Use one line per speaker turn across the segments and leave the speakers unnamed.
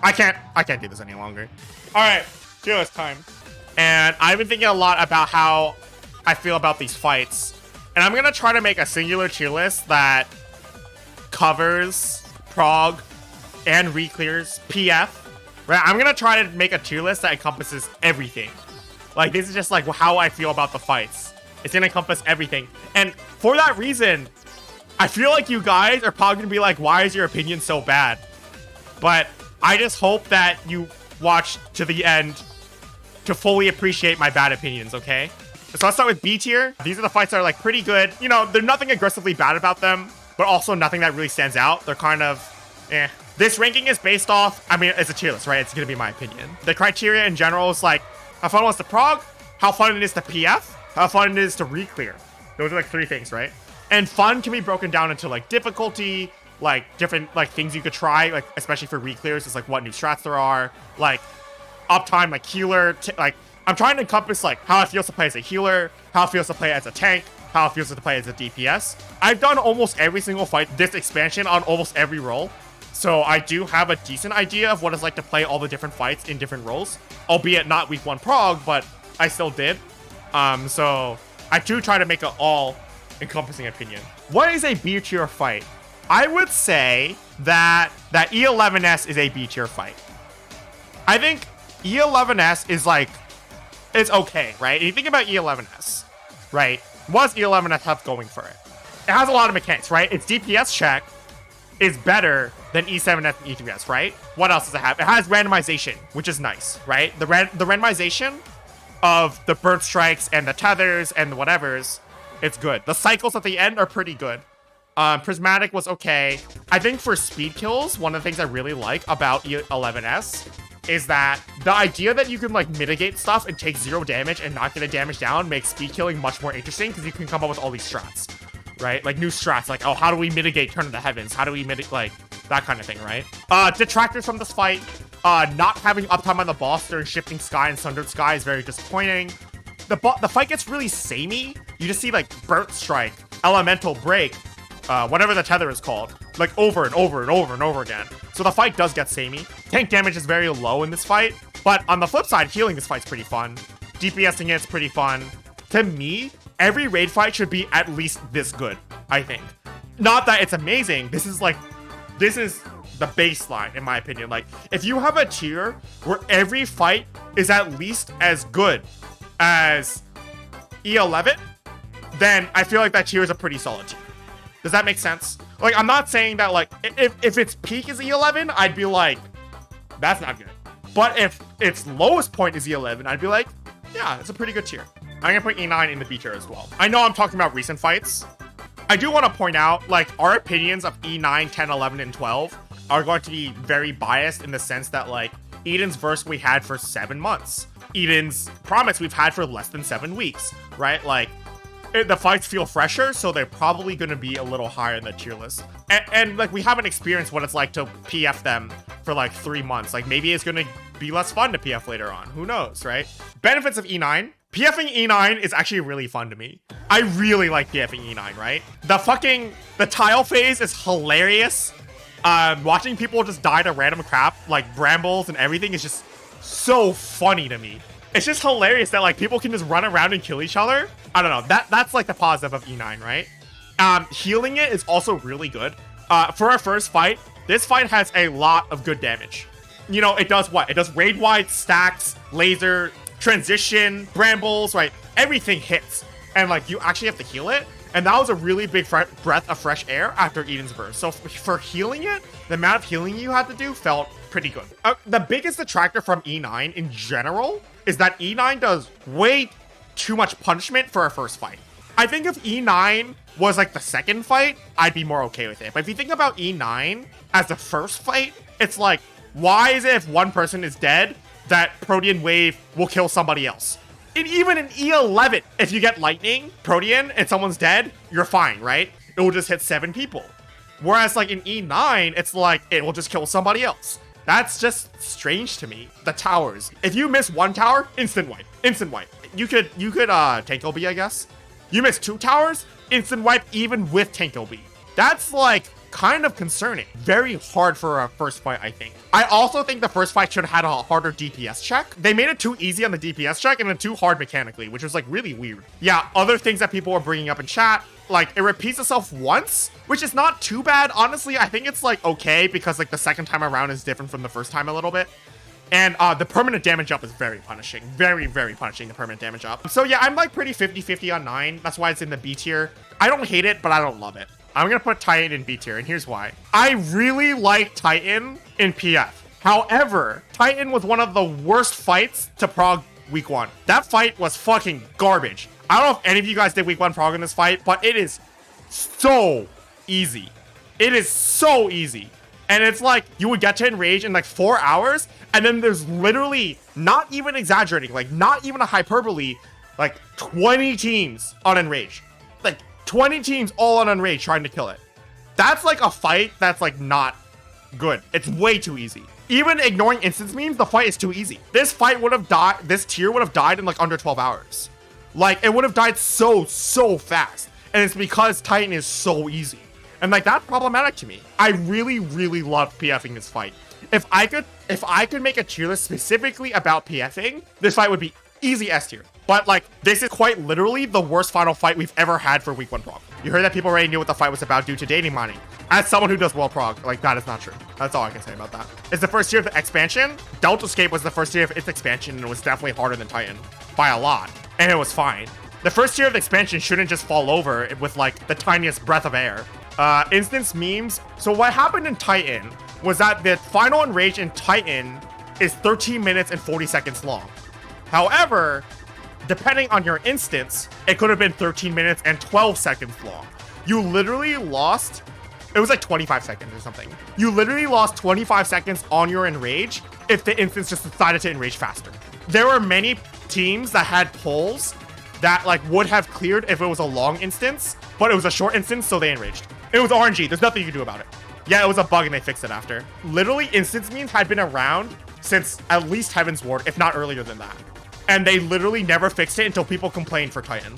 I can't do this any longer. All right, tier list time. And I've been thinking a lot about how I feel about these fights. And I'm gonna try to make a singular tier list that covers prog and reclears PF. Right? I'm gonna try to make a tier list that encompasses everything. Like, this is just like how I feel about the fights. It's gonna encompass everything. And for that reason, I feel like you guys are probably gonna be like, why is your opinion so bad? But I just hope that you watch to the end to fully appreciate my bad opinions, okay? So let's start with B tier. These are the fights that are like pretty good. You know, there's nothing aggressively bad about them, but also nothing that really stands out. They're kind of, eh. This ranking is based off, I mean, it's a tier list, right? It's gonna be my opinion. The criteria in general is like, how fun was to prog, how fun it is to PF, how fun it is to reclear. Those are like 3 things, right? And fun can be broken down into like difficulty, like different like things you could try, like especially for reclears, is like what new strats there are, like uptime, like healer, like I'm trying to encompass like how it feels to play as a healer, how it feels to play as a tank, how it feels to play as a DPS. I've done almost every single fight this expansion on almost every role, so I do have a decent idea of what it's like to play all the different fights in different roles, albeit not week 1 prog, but I still did. So I do try to make an all-encompassing opinion. What is a B tier fight? I would say that E11S is a B tier fight. I think E11S is like, it's okay, right? And you think about E11S, right? What does E11S have going for it? It has a lot of mechanics, right? Its DPS check is better than E7S and E3S, right? What else does it have? It has randomization, which is nice, right? The randomization of the bird strikes and the tethers and the whatevers, it's good. The cycles at the end are pretty good. Prismatic was okay. I think for speed kills, one of the things I really like about E11S is that the idea that you can like mitigate stuff and take 0 damage and not get a damage down makes speed killing much more interesting because you can come up with all these strats, right? Like new strats, like, oh, how do we mitigate Turn of the Heavens? How do we mitigate, like, that kind of thing, right? Detractors from this fight, not having uptime on the boss during Shifting Sky and Sundered Sky is very disappointing. The fight gets really samey. You just see like Burnt Strike, Elemental Break, whatever the tether is called, like over and over and over and over again. So the fight does get samey. Tank damage is very low in this fight, but on the flip side, healing this fight's pretty fun. DPSing it's pretty fun. To me, every raid fight should be at least this good, I think. Not that it's amazing. This is the baseline, in my opinion. Like, if you have a tier where every fight is at least as good as E11, then I feel like that tier is a pretty solid tier. Does that make sense? Like, I'm not saying that, like, if its peak is E11, I'd be like, that's not good. But if its lowest point is E11, I'd be like, yeah, it's a pretty good tier. I'm gonna put E9 in the B tier as well. I know I'm talking about recent fights. I do want to point out, like, our opinions of E9, 10, 11, and 12 are going to be very biased in the sense that, like, Eden's verse we had for 7 months. Eden's promise we've had for less than 7 weeks, right? Like, the fights feel fresher, so they're probably going to be a little higher in the tier list. And like, we haven't experienced what it's like to PF them for like 3 months. Like, maybe it's going to be less fun to PF later on. Who knows, right? Benefits of E9. PFing E9 is actually really fun to me. I really like PFing E9, right? The tile phase is hilarious. Watching people just die to random crap, like brambles and everything, is just so funny to me. It's just hilarious that like people can just run around and kill each other. I don't know. That's like the positive of E9, right? Healing it is also really good. For our first fight, this fight has a lot of good damage. You know, it does what? It does raid-wide, stacks, laser, transition, brambles, right? Everything hits. And like, you actually have to heal it. And that was a really big breath of fresh air after Eden's Burst. So for healing it, the amount of healing you had to do felt pretty good. The biggest detractor from E9 in general is that E9 does way too much punishment for a first fight. I think if E9 was like the second fight, I'd be more okay with it. But if you think about E9 as the first fight, it's like, why is it if one person is dead that Protean Wave will kill somebody else? And even in E11, if you get Lightning, Protean, and someone's dead, you're fine, right? It will just hit 7 people. Whereas like in E9, it's like, it will just kill somebody else. That's just strange to me. The towers. If you miss 1 tower, instant wipe. Instant wipe. You could tank OB, I guess. You miss 2 towers, instant wipe even with tank OB. That's like kind of concerning. Very hard for a first fight, I think. I also think the first fight should have had a harder DPS check. They made it too easy on the DPS check and then too hard mechanically, which was like really weird. Yeah, other things that people were bringing up in chat, like it repeats itself once, which is not too bad. Honestly, I think it's like okay because like the second time around is different from the first time a little bit. And the permanent damage up is very punishing. Very, very punishing, the permanent damage up. So yeah, I'm like pretty 50-50 on 9. That's why it's in the B tier. I don't hate it, but I don't love it. I'm gonna put Titan in B tier, and here's why. I really like Titan in PF. However, Titan was one of the worst fights to prog week 1. That fight was fucking garbage. I don't know if any of you guys did week 1 prog in this fight, but it is so easy. It is so easy. And it's like, you would get to Enrage in like 4 hours, and then there's literally, not even exaggerating, like not even a hyperbole, like 20 teams on Enrage. Like 20 teams all on Enrage trying to kill it. That's like a fight that's like not good. It's way too easy. Even ignoring instance memes, the fight is too easy. This fight would have died, this tier would have died in like under 12 hours. Like it would have died so fast. And it's because Titan is so easy. And like that's problematic to me. I really, really loved PFing this fight. If I could make a tier list specifically about PFing, this fight would be easy S tier. But like this is quite literally the worst final fight we've ever had for week 1 prog. You heard that people already knew what the fight was about due to dating mining. As someone who does well prog, like that is not true. That's all I can say about that. It's the first tier of the expansion. Delta Escape was the first tier of its expansion, and it was definitely harder than Titan by a lot. And it was fine. The first tier of the expansion shouldn't just fall over with like the tiniest breath of air. Instance memes. So what happened in Titan was that the final Enrage in Titan is 13 minutes and 40 seconds long. However, depending on your instance, it could have been 13 minutes and 12 seconds long. You literally lost, it was like 25 seconds or something. You literally lost 25 seconds on your Enrage if the instance just decided to Enrage faster. There were many teams that had pulls that like would have cleared if it was a long instance, but it was a short instance, so they Enraged. It was RNG. There's nothing you can do about it. Yeah, it was a bug and they fixed it after. Literally, instance memes had been around since at least Heaven's Ward, if not earlier than that. And they literally never fixed it until people complained for Titan.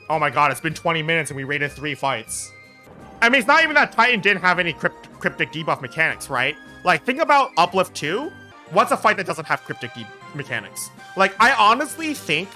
Oh my god, it's been 20 minutes and we rated 3 fights. I mean, it's not even that Titan didn't have any cryptic debuff mechanics, right? Like, think about Uplift 2. What's a fight that doesn't have cryptic mechanics? Like, I honestly think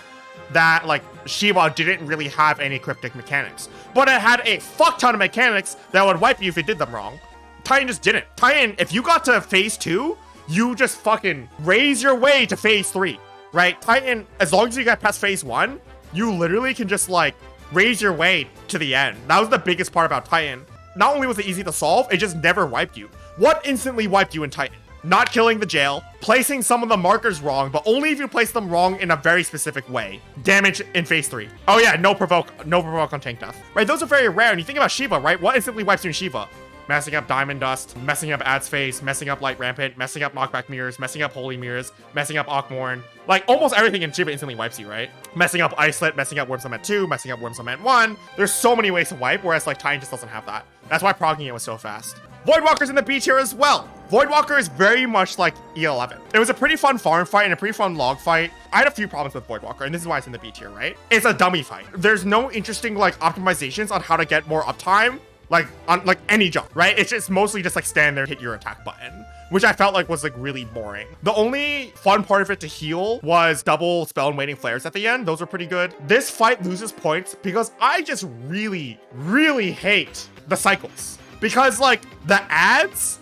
that like Shiva didn't really have any cryptic mechanics, but it had a fuck ton of mechanics that would wipe you if it did them wrong. Titan just didn't. Titan, if you got to phase 2, you just fucking raise your way to phase 3, right? Titan, as long as you get past phase 1, you literally can just like raise your way to the end. That was the biggest part about Titan. Not only was it easy to solve, it just never wiped you. What instantly wiped you in Titan? Not killing the jail, placing some of the markers wrong, but only if you place them wrong in a very specific way. Damage in phase 3. Oh yeah, no provoke on tank death. Right, those are very rare. And you think about Shiva, right? What instantly wipes you in Shiva? Messing up Diamond Dust, messing up Ad's Face, messing up Light Rampant, messing up Knockback Mirrors, messing up Holy Mirrors, messing up Akmorn. Like, almost everything in Shiva instantly wipes you, right? Messing up Icelet, messing up Worm Summit 2, messing up Worm Summit 1. There's so many ways to wipe, whereas like Titan just doesn't have that. That's why progging it was so fast. Voidwalker's in the B tier as well. Voidwalker is very much like E11. It was a pretty fun farm fight and a pretty fun log fight. I had a few problems with Voidwalker, and this is why it's in the B tier, right? It's a dummy fight. There's no interesting like optimizations on how to get more uptime, like on like any jump, right? It's just mostly just like stand there, hit your attack button, which I felt like was like really boring. The only fun part of it to heal was double spell and waiting flares at the end. Those were pretty good. This fight loses points because I just really, really hate the cycles. Because like the ads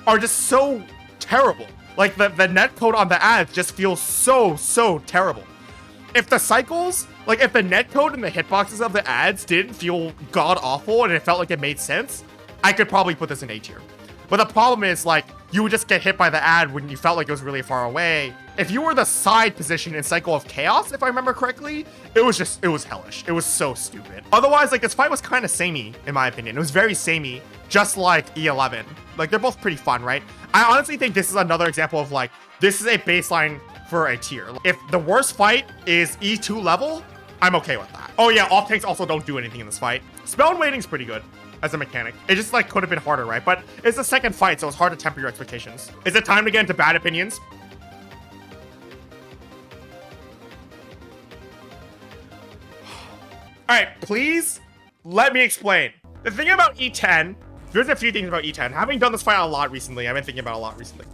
are just so terrible. Like the netcode on the ads just feels so terrible. If the cycles, like if the netcode and the hitboxes of the ads didn't feel god awful and it felt like it made sense, I could probably put this in A tier. But the problem is like you would just get hit by the ad when you felt like it was really far away. If you were the side position in Cycle of Chaos, if I remember correctly, it was hellish. It was so stupid. Otherwise, like this fight was kind of samey in my opinion. It was very samey, just like E11. Like they're both pretty fun, right? I honestly think this is another example of like, this is a baseline for a tier. If the worst fight is E2 level, I'm okay with that. Oh yeah, off tanks also don't do anything in this fight. Spell and waiting's pretty good as a mechanic. It just like could have been harder, right? But it's the second fight, so it's hard to temper your expectations. Is it time to get into bad opinions? All right, please let me explain. The thing about E10, There's a few things about E10. Having done this fight a lot recently, I've been thinking about it a lot recently.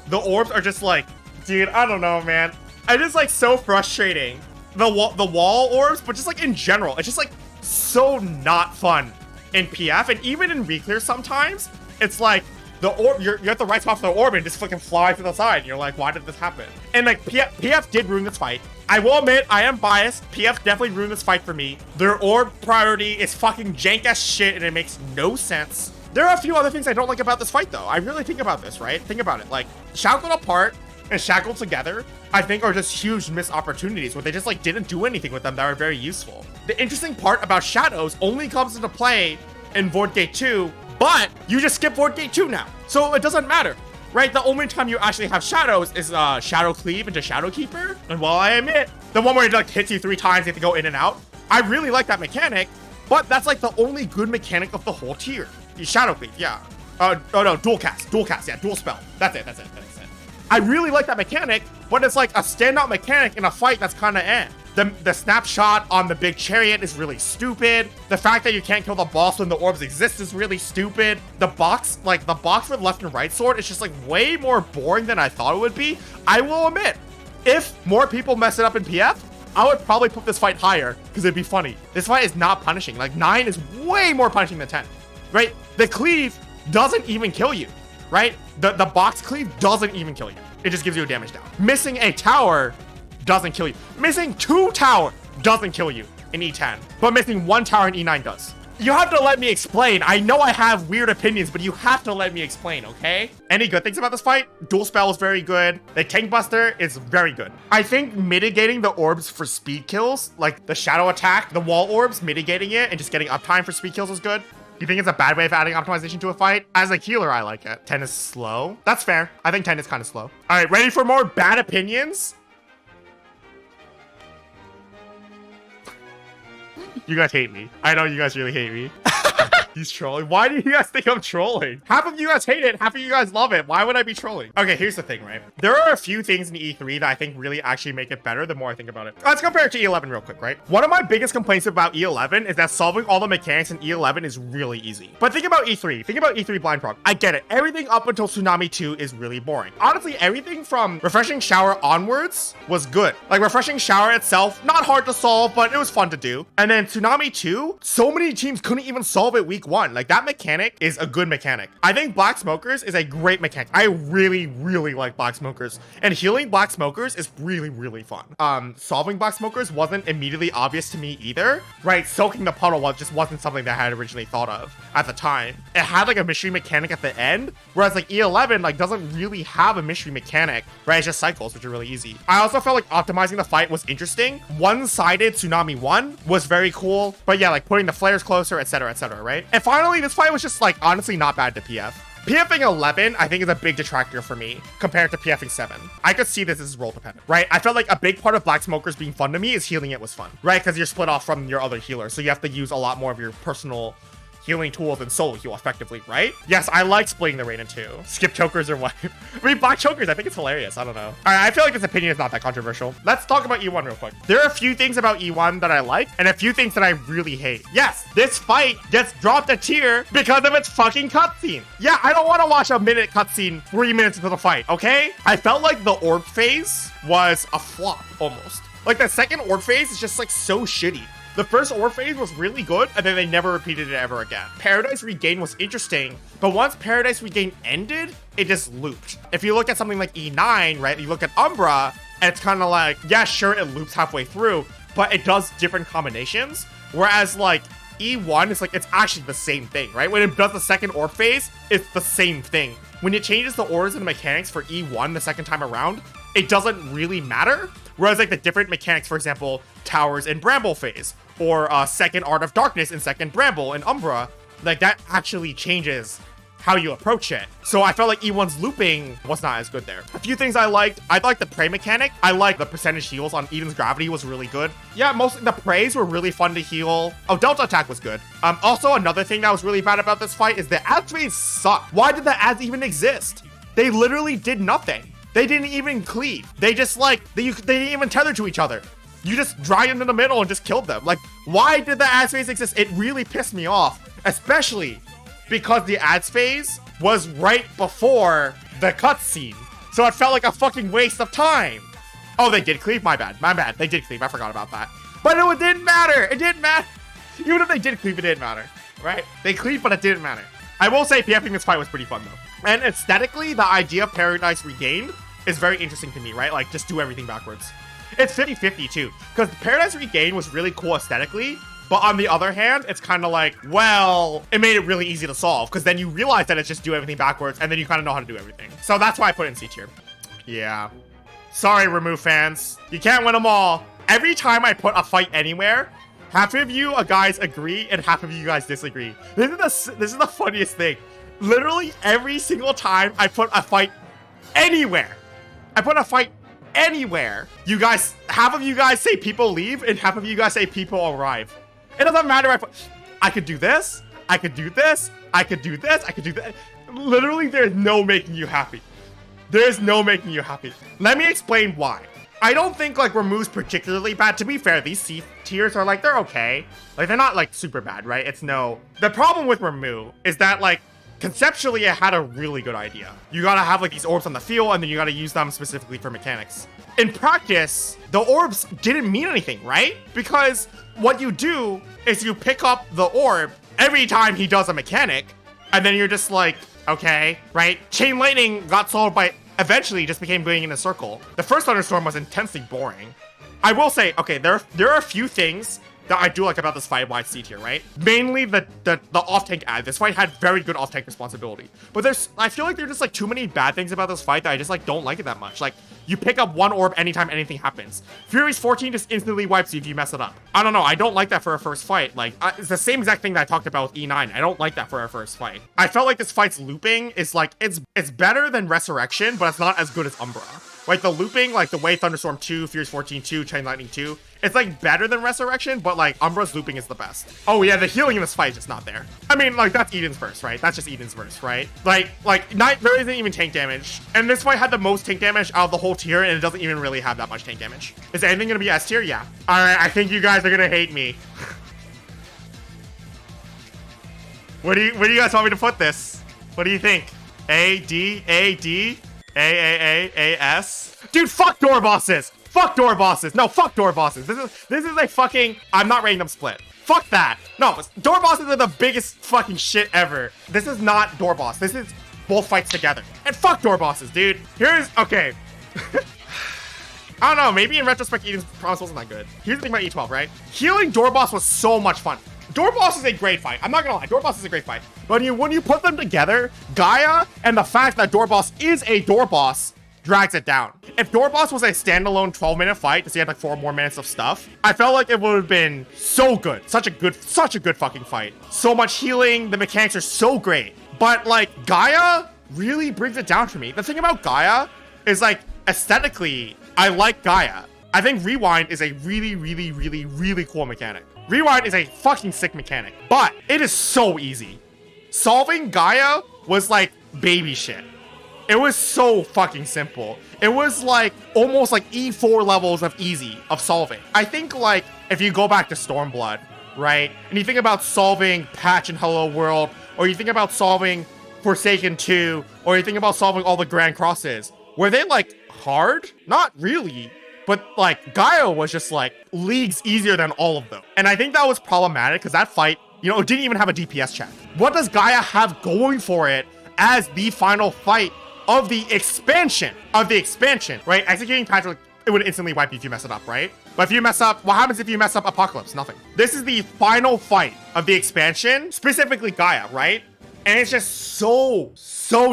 The orbs are just like, dude, I don't know, man. I just like so frustrating. The wall orbs, but just like in general, it's just like so not fun in PF, and even in Reclear sometimes, it's like the orb, you're at the right spot for the orb and just fucking fly to the side, and you're like, why did this happen? And like PF did ruin this fight. I will admit, I am biased. PF definitely ruined this fight for me. Their orb priority is fucking jank as shit, and it makes no sense. There are a few other things I don't like about this fight, though. I really think about this, right? Think about it. Like, shackled apart and shackled together, I think are just huge missed opportunities where they just like didn't do anything with them that were very useful. The interesting part about shadows only comes into play in Void Gate 2, but you just skip Void Gate 2 now. So it doesn't matter, right? The only time you actually have shadows is Shadow Cleave into Shadow Keeper. And while I admit, the one where it like hits you 3 times, you have to go in and out, I really like that mechanic, but that's like the only good mechanic of the whole tier. Shadow Cleave, yeah. Oh no, dual cast, yeah, dual spell. That's it. I really like that mechanic, but it's like a standout mechanic in a fight that's kind of eh. The snapshot on the big chariot is really stupid. The fact that you can't kill the boss when the orbs exist is really stupid. The box with left and right sword is just like way more boring than I thought it would be. I will admit, if more people mess it up in PF, I would probably put this fight higher because it'd be funny. This fight is not punishing. Like 9 is way more punishing than 10, right? The cleave doesn't even kill you, right? The box cleave doesn't even kill you. It just gives you a damage down. Missing a tower doesn't kill you. Missing 2 tower doesn't kill you in E10, but missing 1 tower in E9 does. You have to let me explain. I know I have weird opinions, but you have to let me explain, okay? Any good things about this fight? Dual spell is very good. The tank buster is very good. I think mitigating the orbs for speed kills, like the shadow attack, the wall orbs, mitigating it and just getting uptime for speed kills is good. You think it's a bad way of adding optimization to a fight? As a healer, I like it. 10 is slow. That's fair. I think 10 is kind of slow. All right, ready for more bad opinions? You guys hate me. I know you guys really hate me. He's trolling. Why do you guys think I'm trolling? Half of you guys hate it, half of you guys love it. Why would I be trolling? Okay, here's the thing, right? There are a few things in E3 that I think really actually make it better the more I think about it. Let's compare it to E11 real quick, right? One of my biggest complaints about E11 is that solving all the mechanics in E11 is really easy. But think about E3. Think about E3 Blind Prog. I get it. Everything up until Tsunami 2 is really boring. Honestly, everything from Refreshing Shower onwards was good. Like Refreshing Shower itself, not hard to solve, but it was fun to do. And then Tsunami 2, so many teams couldn't even solve it week 1. Like that mechanic is a good mechanic. I think Black Smokers is a great mechanic. I really, really like Black Smokers. And healing Black Smokers is really, really fun. Solving Black Smokers wasn't immediately obvious to me either, right? Soaking the puddle just wasn't something that I had originally thought of at the time. It had like a mystery mechanic at the end, whereas like E11 like doesn't really have a mystery mechanic, right? It's just cycles, which are really easy. I also felt like optimizing the fight was interesting. One-sided Tsunami 1 was very cool, but yeah, like putting the flares closer, etc., right? And finally, this fight was just like honestly not bad to PF. PFing 11, I think, is a big detractor for me compared to PFing 7. I could see this as role dependent, right? I felt like a big part of Black Smokers being fun to me is healing it was fun, right? Because you're split off from your other healer, so you have to use a lot more of your personal healing tools and solo heal effectively, right? Yes, I like splitting the rain in 2. Skip chokers or what? I mean, black chokers, I think it's hilarious. I don't know. All right, I feel like this opinion is not that controversial. Let's talk about E1 real quick. There are a few things about E1 that I like and a few things that I really hate. Yes, this fight gets dropped a tier because of its fucking cutscene. Yeah, I don't want to watch a minute cutscene 3 minutes into the fight, okay? I felt like the orb phase was a flop almost. Like the second orb phase is just like so shitty. The first orb phase was really good, and then they never repeated it ever again. Paradise Regain was interesting, but once Paradise Regain ended, it just looped. If you look at something like E9, right, you look at Umbra, and it's kind of like, yeah, sure, it loops halfway through, but it does different combinations, whereas like E1 is like, it's actually the same thing, right? When it does the second orb phase, it's the same thing. When it changes the orbs and the mechanics for E1 the second time around, it doesn't really matter. Whereas like the different mechanics, for example, Towers in Bramble phase, or second Art of Darkness in second Bramble and Umbra, like that actually changes how you approach it. So I felt like E1's looping was not as good there. A few things I liked the prey mechanic. I like the percentage heals on Eden's Gravity was really good. Yeah, mostly the preys were really fun to heal. Oh, Delta Attack was good. Also another thing that was really bad about this fight is the ads phase suck. Why did the ads even exist? They literally did nothing. They didn't even cleave. They just like, they didn't even tether to each other. You just dragged them in the middle and just killed them. Like, why did the ads phase exist? It really pissed me off, especially because the ads phase was right before the cutscene. So it felt like a fucking waste of time. Oh, they did cleave? My bad. They did cleave. I forgot about that. But it didn't matter. It didn't matter. Even if they did cleave, it didn't matter. Right? They cleaved, but it didn't matter. I will say PFing this fight was pretty fun, though. And aesthetically, the idea of Paradise Regained is very interesting to me, right? Like, just do everything backwards. It's 50-50, too. Because Paradise Regained was really cool aesthetically. But on the other hand, it's kind of like, well, it made it really easy to solve. Because then you realize that it's just do everything backwards. And then you kind of know how to do everything. So that's why I put it in C tier. Yeah. Sorry, Remove fans. You can't win them all. Every time I put a fight anywhere, half of you guys agree and half of you guys disagree. This is the funniest thing. Literally every single time I put a fight anywhere, you guys, half of you guys say people leave and half of you guys say people arrive. It doesn't matter if I could do this, I could do this, I could do this, I could do that. Literally, there's no making you happy. There's no making you happy. Let me explain why. I don't think like Remove's particularly bad. To be fair, these C tiers are like, they're okay. Like, they're not like super bad, right? It's no. The problem with Remove is that like, conceptually, it had a really good idea. You gotta have like these orbs on the field and then you gotta use them specifically for mechanics. In practice, the orbs didn't mean anything, right? Because what you do is you pick up the orb every time he does a mechanic, and then you're just like, okay, right? Chain Lightning got solved by, eventually just became going in a circle. The first Thunderstorm was intensely boring. I will say, okay, there are a few things that I do like about this fight wide C tier, right? Mainly the off-tank ad. This fight had very good off-tank responsibility. But I feel like there's just like too many bad things about this fight that I just like don't like it that much. Like, you pick up one orb anytime anything happens. Fury's 14 just instantly wipes you if you mess it up. I don't know, I don't like that for a first fight. Like, it's the same exact thing that I talked about with E9. I don't like that for a first fight. I felt like this fight's looping is like, it's better than Resurrection, but it's not as good as Umbra. Like, the looping, like the way Thunderstorm 2, Fury's 14 2, Chain Lightning 2, it's like better than Resurrection, but like Umbra's looping is the best. Oh yeah, the healing in this fight is just not there. I mean, like, that's Eden's verse, right? That's just Eden's verse, right? Like there isn't even tank damage. And this fight had the most tank damage out of the whole tier, and it doesn't even really have that much tank damage. Is anything gonna be S tier? Yeah. Alright, I think you guys are gonna hate me. Where do you guys want me to put this? What do you think? A, D, A, D? A, S. Dude, fuck door bosses. Fuck door bosses. No, fuck door bosses. This is a fucking, I'm not rating them split. Fuck that. No, door bosses are the biggest fucking shit ever. This is not door boss. This is both fights together. And fuck door bosses, dude. Okay. I don't know, maybe in retrospect, Eden's Promise wasn't that good. Here's the thing about E12, right? Healing door boss was so much fun. Door boss is a great fight. I'm not gonna lie, door boss is a great fight. But when you put them together, Gaia and the fact that door boss is a door boss drags it down. If door boss was a standalone 12-minute fight, because he had like 4 more minutes of stuff, I felt like it would have been so good. Such a good fucking fight. So much healing, the mechanics are so great. But like, Gaia really brings it down for me. The thing about Gaia is like, aesthetically, I like Gaia. I think Rewind is a really, really, really, really cool mechanic. Rewind is a fucking sick mechanic, but it is so easy. Solving Gaia was like baby shit. It was so fucking simple. It was like almost like E4 levels of easy of solving. I think like if you go back to Stormblood, right? And you think about solving Patch and Hello World, or you think about solving Forsaken 2, or you think about solving all the Grand Crosses, were they like hard? Not really. But like Gaia was just like leagues easier than all of them. And I think that was problematic because that fight, you know, it didn't even have a DPS check. What does Gaia have going for it as the final fight of the expansion? Right? Executing Patrick, it would instantly wipe you if you mess it up, right? But if you mess up, what happens if you mess up Apocalypse? Nothing. This is the final fight of the expansion, specifically Gaia, right? And it's just so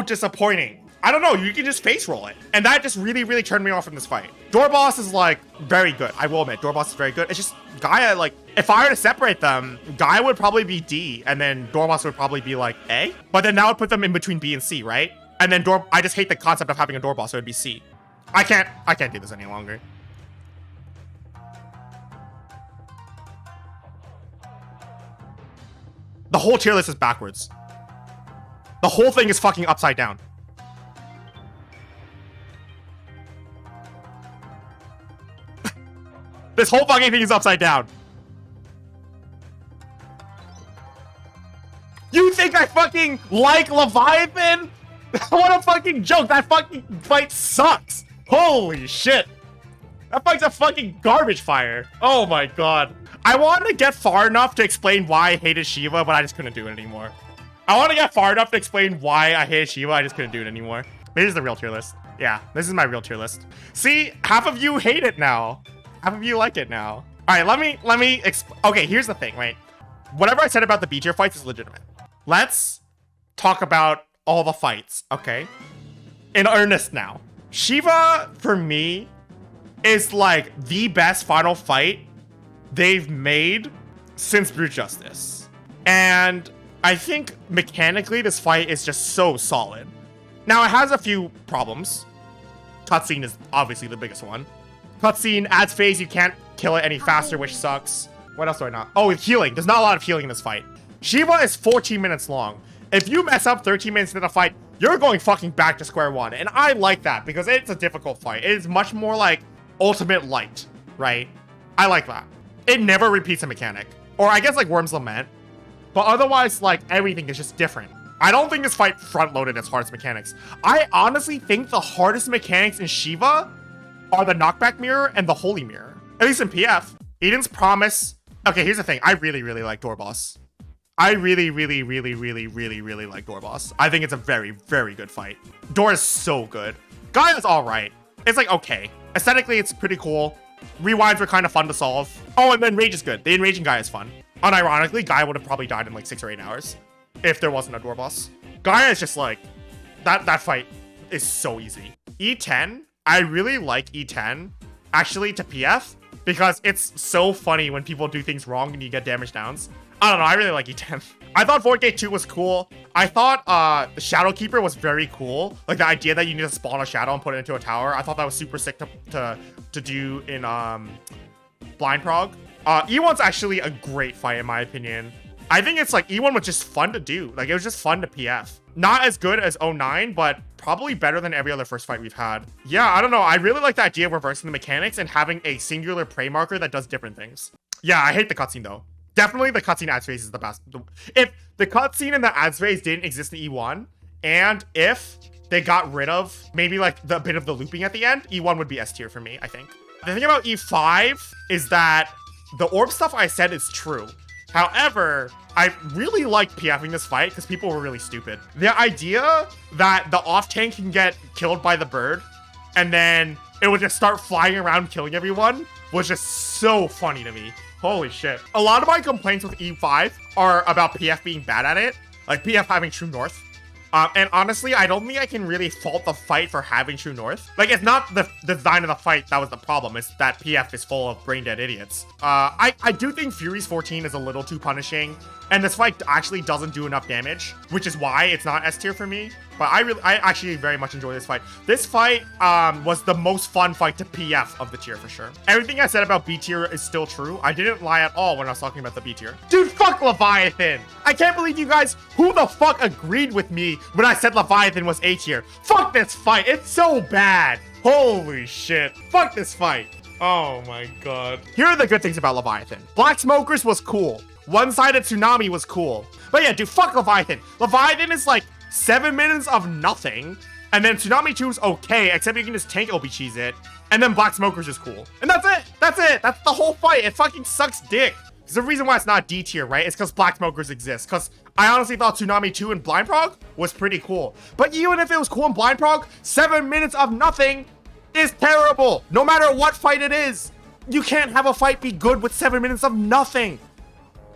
disappointing. I don't know, you can just face roll it. And that just really, really turned me off from this fight. Door boss is like very good. I will admit, door boss is very good. It's just Gaia, like, if I were to separate them, Gaia would probably be D, and then door boss would probably be like A. But then that would put them in between B and C, right? And then I just hate the concept of having a door boss, so it'd be C. I can't do this any longer. The whole tier list is backwards. The whole thing is fucking upside down. This whole fucking thing is upside down. You think I fucking like Leviathan? What a fucking joke. That fucking fight sucks. Holy shit. That fight's a fucking garbage fire. Oh my god. I wanted to get far enough to explain why I hated Shiva, but I just couldn't do it anymore. I want to get far enough to explain why I hated Shiva, I just couldn't do it anymore. Maybe this is the real tier list. Yeah, this is my real tier list. See, half of you hate it now. Half of you like it now. All right, let me okay, here's the thing, right? Whatever I said about the B tier fights is legitimate. Let's talk about all the fights, okay? In earnest now. Shiva, for me, is like the best final fight they've made since Brute Justice. And I think mechanically this fight is just so solid. Now it has a few problems. Cutscene is obviously the biggest one. Cutscene adds phase, you can't kill it any faster, which sucks. What else do I not? Oh, healing. There's not a lot of healing in this fight. Shiva is 14 minutes long. If you mess up 13 minutes into the fight, you're going fucking back to square one. And I like that because it's a difficult fight. It is much more like Ultimate Light, right? I like that. It never repeats a mechanic. Or I guess like Worm's Lament. But otherwise, like, everything is just different. I don't think this fight front-loaded its hardest mechanics. I honestly think the hardest mechanics in Shiva are the knockback mirror and the holy mirror. At least in PF. Eden's Promise. Okay, here's the thing. I really, really like Door Boss. I really, really, really, really, really, really like Door Boss. I think it's a very, very good fight. Door is so good. Gaia's alright. It's like, okay. Aesthetically, it's pretty cool. Rewinds were kind of fun to solve. Oh, and then Rage is good. The Enraging Gaia is fun. Unironically, Gaia would have probably died in like 6 or 8 hours if there wasn't a Door Boss. Gaia is just like, that fight is so easy. E10, I really like E10, actually, to PF, because it's so funny when people do things wrong and you get damage downs. I don't know, I really like E10. I thought Vortgate 2 was cool. I thought the Shadow Keeper was very cool. Like the idea that you need to spawn a shadow and put it into a tower. I thought that was super sick to do in Blind Prog. E1's actually a great fight in my opinion. I think it's like E1 was just fun to do. Like it was just fun to PF. Not as good as 09, but probably better than every other first fight we've had. Yeah, I don't know. I really like the idea of reversing the mechanics and having a singular prey marker that does different things. Yeah, I hate the cutscene though. Definitely the cutscene ads phase is the best. If the cutscene and the ads phase didn't exist in E1, and if they got rid of maybe like the bit of the looping at the end, E1 would be S tier for me, I think. The thing about E5 is that the orb stuff I said is true. However, I really liked PFing this fight because people were really stupid. The idea that the off tank can get killed by the bird and then it would just start flying around killing everyone was just so funny to me. Holy shit. A lot of my complaints with E5 are about PF being bad at it, like PF having True North. And honestly, I don't think I can really fault the fight for having True North. Like, it's not the design of the fight that was the problem. It's that PF is full of brain-dead idiots. I do think Fury's 14 is a little too punishing. And this fight actually doesn't do enough damage, which is why it's not S tier for me. But I actually very much enjoy this fight. This fight was the most fun fight to PF of the tier for sure. Everything I said about B tier is still true. I didn't lie at all when I was talking about the B tier. Dude, fuck Leviathan. I can't believe you guys, who the fuck agreed with me when I said Leviathan was A tier? Fuck this fight. It's so bad. Holy shit. Fuck this fight. Oh my god. Here are the good things about Leviathan. Black Smokers was cool. One-sided Tsunami was cool. But yeah, dude, fuck Leviathan. Leviathan is like 7 minutes of nothing. And then Tsunami 2 is okay, except you can just tank OB cheese it. And then Black Smokers is cool. And that's it. That's it. That's the whole fight. It fucking sucks dick. There's a reason why it's not D tier, right? It's because Black Smokers exist. Because I honestly thought Tsunami 2 and Blind Prog was pretty cool. But even if it was cool in Blind Prog, 7 minutes of nothing is terrible. No matter what fight it is. You can't have a fight be good with 7 minutes of nothing.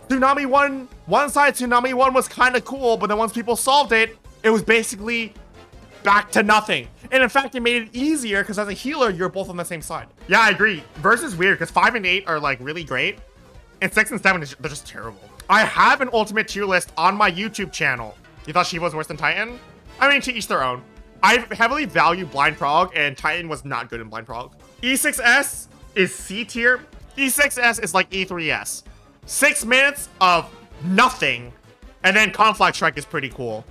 Tsunami 1, one-side Tsunami 1 was kind of cool, but then once people solved it, it was basically back to nothing. And in fact, it made it easier because as a healer, you're both on the same side. Yeah, I agree. Verse is weird because 5 and 8 are like really great. And 6 and 7, they're just terrible. I have an ultimate tier list on my YouTube channel. You thought Shiva was worse than Titan? I mean, to each their own. I heavily value Blind Prog, and Titan was not good in Blind Prog. E6S is C tier. E6S is like E3S. 6 minutes of nothing, and then Conflict Strike is pretty cool.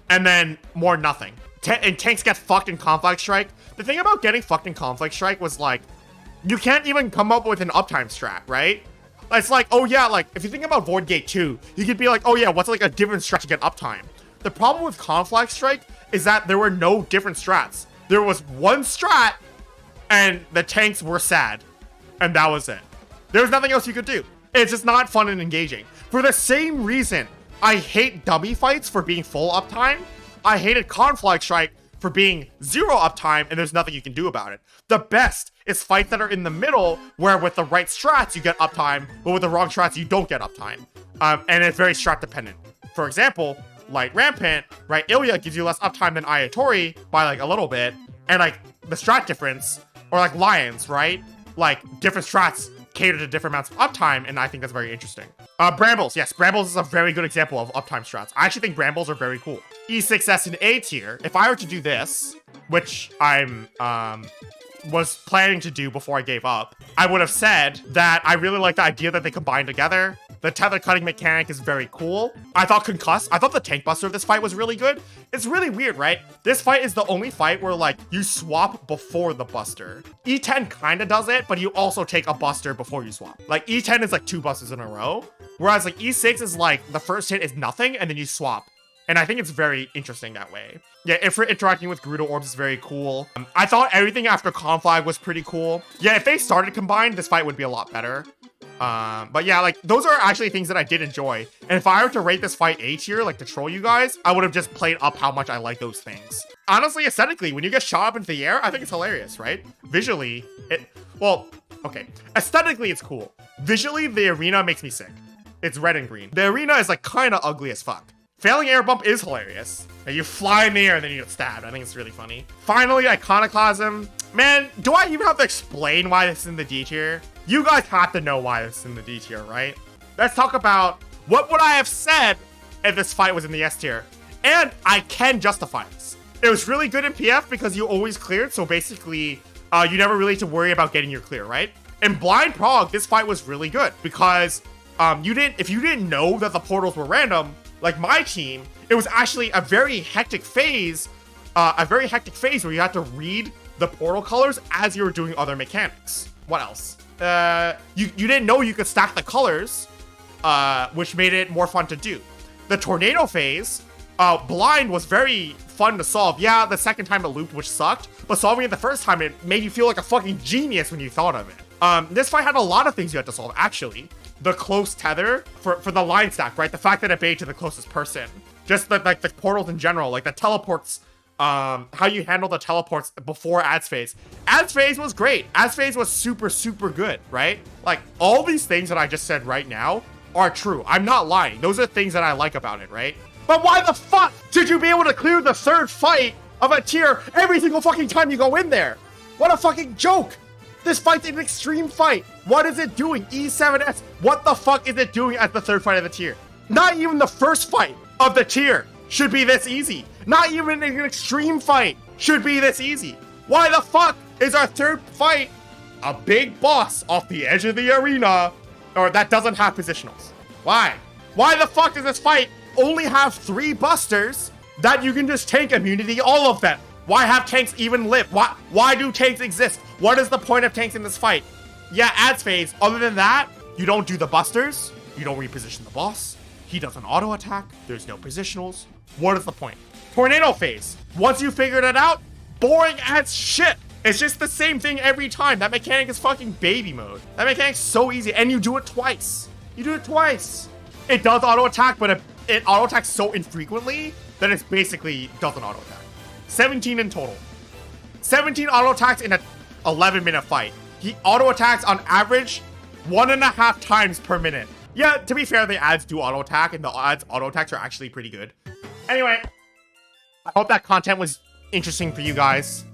And then more nothing. And tanks get fucked in Conflict Strike. The thing about getting fucked in Conflict Strike was like, you can't even come up with an uptime strat, right? It's like, oh yeah, like if you think about Void Gate 2, you could be like, oh yeah, what's like a different strat to get uptime? The problem with Conflag Strike is that there were no different strats. There was one strat, and the tanks were sad, and that was it. There was nothing else you could do. It's just not fun and engaging. For the same reason, I hate dummy fights for being full uptime. I hated Conflag Strike for being 0 uptime, and there's nothing you can do about it. The best is fights that are in the middle, where with the right strats you get uptime, but with the wrong strats you don't get uptime. And it's very strat dependent. For example, like Rampant, right? Ilya gives you less uptime than Ayatori by like a little bit, and like the strat difference, or like Lions, right? Like different strats cater to different amounts of uptime, and I think that's very interesting. Brambles, yes, Brambles is a very good example of uptime strats. I actually think Brambles are very cool. E6S in A tier, if I were to do this, which I'm was planning to do before I gave up, I would have said that I really like the idea that they combine together. The tether cutting mechanic is very cool. I thought the tank buster of this fight was really good. It's really weird, right? This fight is the only fight where like you swap before the buster. E10 kind of does it, but you also take a buster before you swap. Like E10 is like 2 busters in a row, whereas like E6 is like the first hit is nothing and then you swap. And I think it's very interesting that way. Yeah, if we're interacting with Gerudo Orbs is very cool. I thought everything after Conflag was pretty cool. Yeah, if they started combined, this fight would be a lot better. But yeah, like those are actually things that I did enjoy. And if I were to rate this fight A tier, like to troll you guys, I would have just played up how much I like those things. Honestly, aesthetically, when you get shot up into the air, I think it's hilarious, right? Visually, okay. Aesthetically, it's cool. Visually, the arena makes me sick. It's red and green. The arena is like kind of ugly as fuck. Failing air bump is hilarious. And you fly in the air and then you get stabbed. I think it's really funny. Finally, Iconoclasm. Man, do I even have to explain why this is in the D tier? You guys have to know why this is in the D tier, right? Let's talk about what would I have said if this fight was in the S tier. And I can justify this. It was really good in PF because you always cleared, so basically, you never really had to worry about getting your clear, right? In Blind Prog, this fight was really good because if you didn't know that the portals were random, like my team, it was actually a very hectic phase where you had to read the portal colors as you were doing other mechanics. What else? You didn't know you could stack the colors, which made it more fun to do. The tornado phase, blind was very fun to solve. Yeah, the second time it looped, which sucked, but solving it the first time, it made you feel like a fucking genius when you thought of it. This fight had a lot of things you had to solve, actually. The close tether for the line stack, right? The fact that it bait to the closest person. Just like the portals in general, like the teleports, how you handle the teleports before ads phase. Ads phase was great. Ads phase was super, super good, right? Like all these things that I just said right now are true. I'm not lying. Those are things that I like about it, right? But why the fuck should you be able to clear the third fight of a tier every single fucking time you go in there? What a fucking joke. This fight's an extreme fight. What is it doing? E7S. What the fuck is it doing at the third fight of the tier? Not even the first fight of the tier should be this easy. Not even an extreme fight should be this easy. Why the fuck is our third fight a big boss off the edge of the arena or that doesn't have positionals? Why? Why the fuck does this fight only have 3 busters that you can just tank immunity all of them? Why have tanks even live? Why do tanks exist? What is the point of tanks in this fight? Yeah, ads phase. Other than that, you don't do the busters. You don't reposition the boss. He doesn't auto attack. There's no positionals. What is the point? Tornado phase. Once you figured it out, boring as shit. It's just the same thing every time. That mechanic is fucking baby mode. That mechanic's so easy, and you do it twice. You do it twice. It does auto attack, but it auto attacks so infrequently that it basically doesn't auto attack. 17 in total. 17 auto attacks in an 11-minute fight. He auto attacks on average 1.5 times per minute. Yeah, to be fair, the ads do auto attack, and the ads auto attacks are actually pretty good. Anyway, I hope that content was interesting for you guys.